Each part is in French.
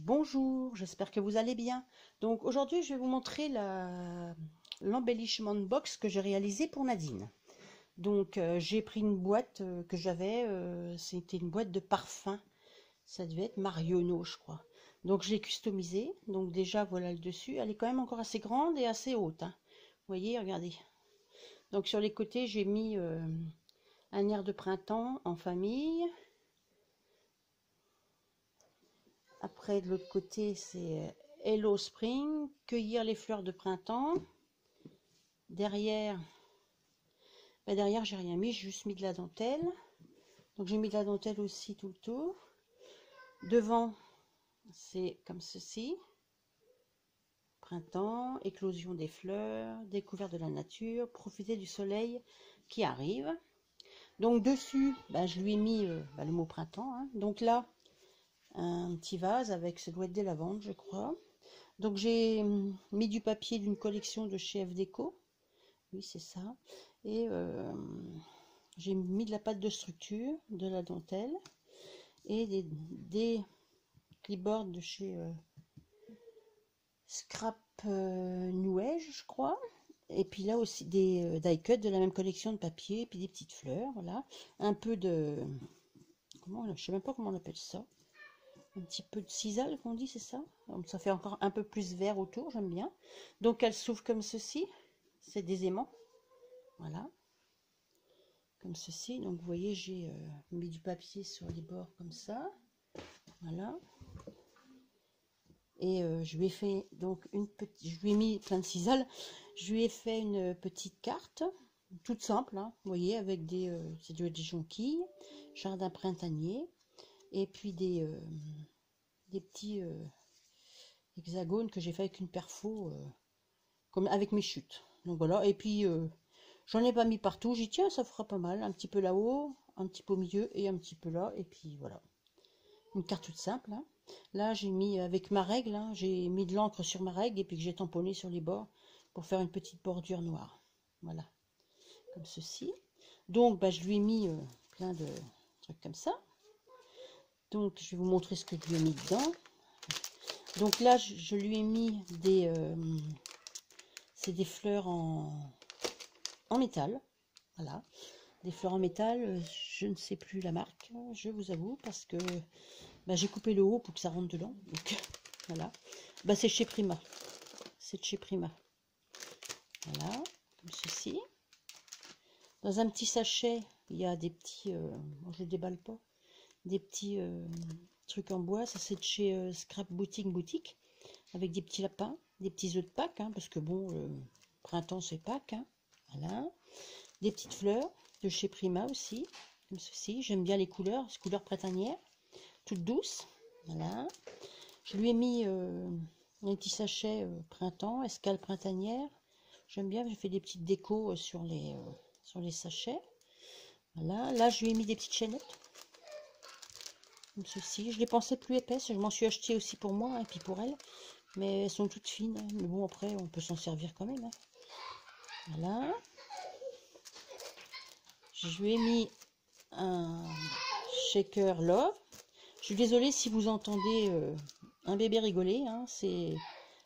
Bonjour, j'espère que vous allez bien. Donc aujourd'hui, je vais vous montrer l'embellissement de box que j'ai réalisé pour Nadine. Donc j'ai pris une boîte que j'avais, c'était une boîte de parfum. Ça devait être Marionneau, je crois. Donc je l'ai customisée. Donc déjà, voilà le dessus. Elle est quand même encore assez grande et assez haute, hein. Vous voyez, regardez. Donc sur les côtés, j'ai mis un air de printemps en famille. Après, de l'autre côté, c'est Hello Spring, cueillir les fleurs de printemps. Derrière, derrière, j'ai rien mis, j'ai juste mis de la dentelle. Donc, j'ai mis de la dentelle aussi tout le tour. Devant, c'est comme ceci. Printemps, éclosion des fleurs, découverte de la nature, profiter du soleil qui arrive. Donc, dessus, je lui ai mis le mot printemps, hein. Donc là, un petit vase avec, ça doit être des lavandes, je crois. Donc j'ai mis du papier d'une collection de chez F Déco. Oui, c'est ça. Et j'ai mis de la pâte de structure, de la dentelle et des clipboards de chez Scrap New Age, je crois. Et puis là aussi des die cut de la même collection de papier, et puis des petites fleurs, voilà. Un peu de... je sais même pas comment on appelle ça. Un petit peu de sisal qu'on dit, c'est ça. Donc ça fait encore un peu plus vert autour, j'aime bien. Donc elle s'ouvre comme ceci, c'est des aimants, voilà, comme ceci. Donc vous voyez, j'ai mis du papier sur les bords comme ça, voilà. Et je lui ai fait donc une petite, je lui ai mis plein de sisal. Je lui ai fait une petite carte, toute simple, hein, vous voyez, avec c'est des jonquilles, jardin printanier, et puis des petits hexagones que j'ai fait avec une perfo, comme avec mes chutes. Donc voilà, et puis j'en ai pas mis partout, j'ai dit tiens, ça fera pas mal, un petit peu là-haut, un petit peu au milieu et un petit peu là, et puis voilà. Une carte toute simple, hein. Là j'ai mis avec ma règle, hein, j'ai mis de l'encre sur ma règle et puis que j'ai tamponné sur les bords pour faire une petite bordure noire. Voilà, comme ceci. Donc je lui ai mis plein de trucs comme ça. Donc je vais vous montrer ce que je lui ai mis dedans. Donc là je lui ai mis c'est des fleurs en métal, voilà, des fleurs en métal, je ne sais plus la marque, je vous avoue, parce que j'ai coupé le haut pour que ça rentre dedans, donc voilà, c'est chez Prima, c'est de chez Prima, voilà, comme ceci. Dans un petit sachet, il y a des petits, moi je ne déballe pas, des petits trucs en bois, ça c'est de chez Scrap Boutique, avec des petits lapins, des petits œufs de Pâques, hein, parce que bon, le printemps c'est Pâques, hein, voilà. Des petites fleurs de chez Prima aussi, comme ceci. J'aime bien les couleurs printanières, toutes douces. Voilà. Je lui ai mis un petit sachet printemps, escale printanière. J'aime bien, j'ai fait des petites décos sur les sachets. Voilà. Là, je lui ai mis des petites chaînettes, comme ceci. Je les pensais plus épaisses, je m'en suis acheté aussi pour moi, hein, et puis pour elle. Mais elles sont toutes fines, hein. Mais bon, après, on peut s'en servir quand même, hein. Voilà. Je lui ai mis un shaker love. Je suis désolée si vous entendez un bébé rigoler, hein, c'est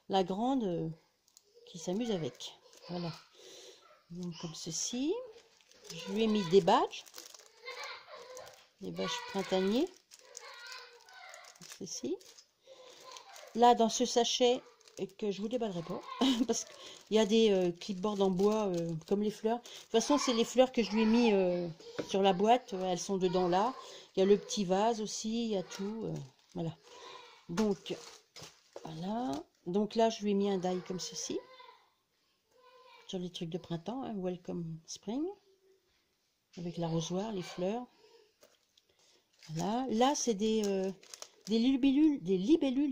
la grande qui s'amuse avec. Voilà. Donc comme ceci. Je lui ai mis des badges printaniers. Ceci. Là dans ce sachet que je vous déballerai pas parce qu'il y a des clipboards en bois comme les fleurs. De toute façon, c'est les fleurs que je lui ai mis sur la boîte, elles sont dedans là. Il y a le petit vase aussi, il y a tout, voilà. Donc voilà. Donc là, je lui ai mis un die comme ceci sur les trucs de printemps, hein, Welcome Spring, avec l'arrosoir, les fleurs. Voilà. Là, c'est des libellules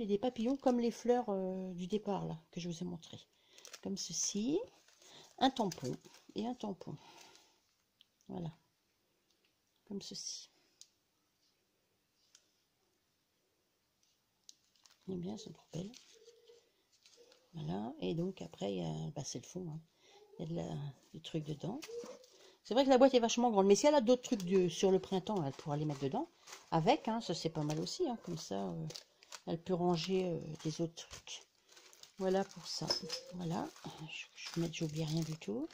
et des papillons comme les fleurs du départ là que je vous ai montré, comme ceci. Un tampon et un tampon, voilà, comme ceci. J'aime bien, c'est trop belle. Voilà, et donc après, c'est le fond, hein. Il y a du truc dedans. C'est vrai que la boîte est vachement grande, mais si elle a d'autres trucs sur le printemps, elle pourra les mettre dedans avec, hein, ça c'est pas mal aussi, hein, comme ça elle peut ranger des autres trucs. Voilà pour ça. Voilà, je vais mettre, j'oublie rien du tout.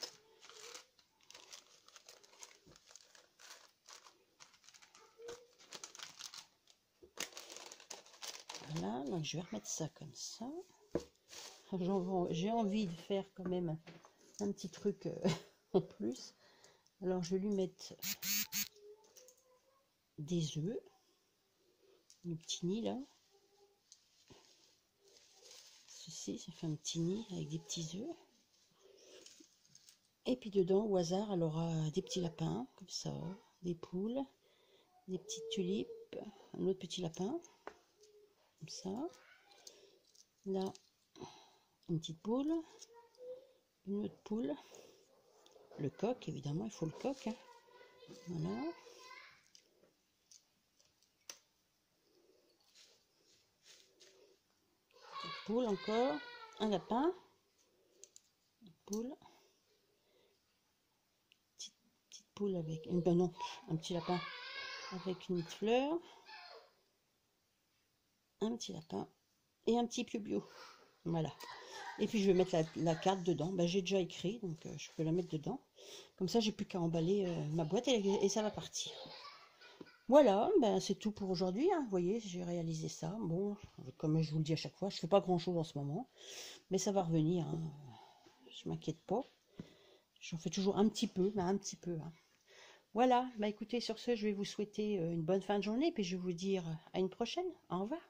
Voilà, donc je vais remettre ça comme ça. J'ai envie de faire quand même un petit truc en plus. Alors je vais lui mettre des œufs, le petit nid là. Ceci, ça fait un petit nid avec des petits œufs. Et puis dedans, au hasard, elle aura des petits lapins, comme ça, des poules, des petites tulipes, un autre petit lapin, comme ça. Là, une petite poule, une autre poule, le coq, évidemment, il faut le coq. Hein. Voilà. Une poule encore, un lapin, une poule, petite poule avec, ben non, un petit lapin avec une fleur, un petit lapin et un petit piou-piou. Voilà. Et puis je vais mettre la carte dedans. Ben, j'ai déjà écrit, donc je peux la mettre dedans. Comme ça, j'ai plus qu'à emballer ma boîte et ça va partir. Voilà, ben, c'est tout pour aujourd'hui. Hein. Vous voyez, j'ai réalisé ça. Bon, comme je vous le dis à chaque fois, je fais pas grand-chose en ce moment. Mais ça va revenir. Hein. Je m'inquiète pas. J'en fais toujours un petit peu, mais un petit peu. Hein. Voilà, bah écoutez, sur ce, je vais vous souhaiter une bonne fin de journée. Puis je vais vous dire à une prochaine. Au revoir.